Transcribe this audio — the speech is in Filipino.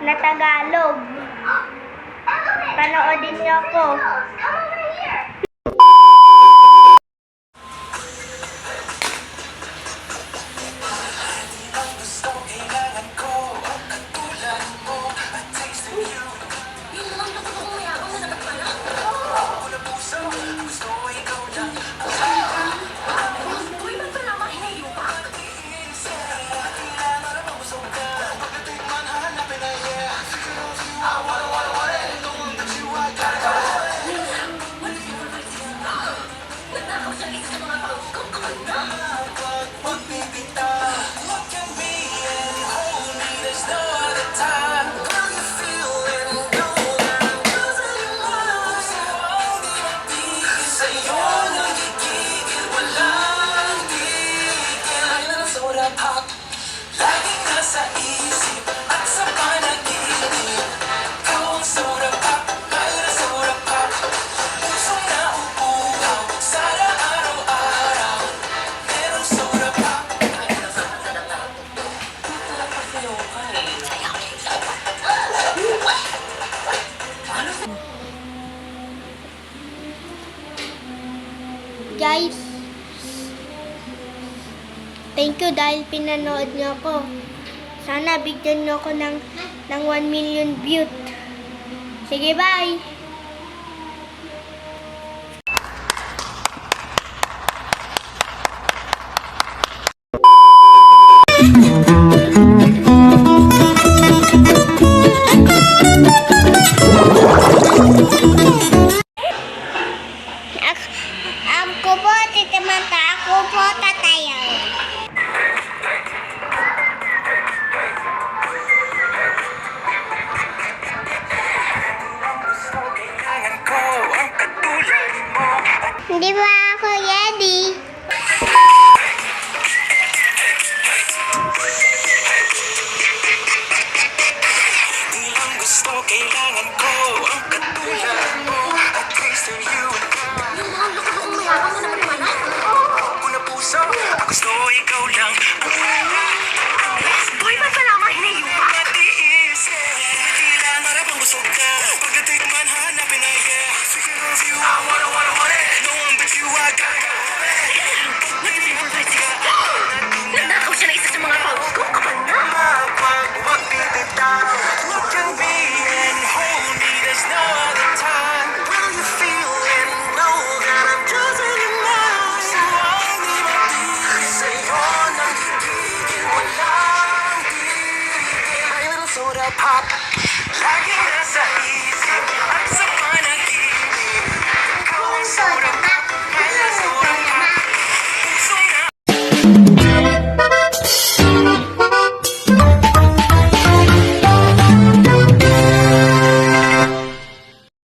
na Tagalog. Panoodin niyo ako. Guys, thank you dahil pinanood niyo ako. Sana bigyan niyo ako ng 1 million views. Sige, bye! Ako po, Tita Mata. Ako po, tatayaw. Hindi ba ako ready? Di lang gusto, kailangan ko ang katulad mo. At taste of you and I. Yung mukhang loko kong mayabang na naman naman. Ako na puso, ang gusto ikaw lang. Boy, ba't pala mahinayo pa? Matiis, hindi lang marapang busog ka. Pagdating man hanapin na yeah. Speaking of you, I wanna it. No one but you, I gotta Nandakaw siya na isa sa mga pawis ko. Kapal na. Huwag bibitaw. Look at me and hold me. There's no other time. Will you feel and know that I'm choosing you now? So I'll leave my peace. Sa'yo nang gigigil, walang tigil. My little soda pop, laging nasa isip.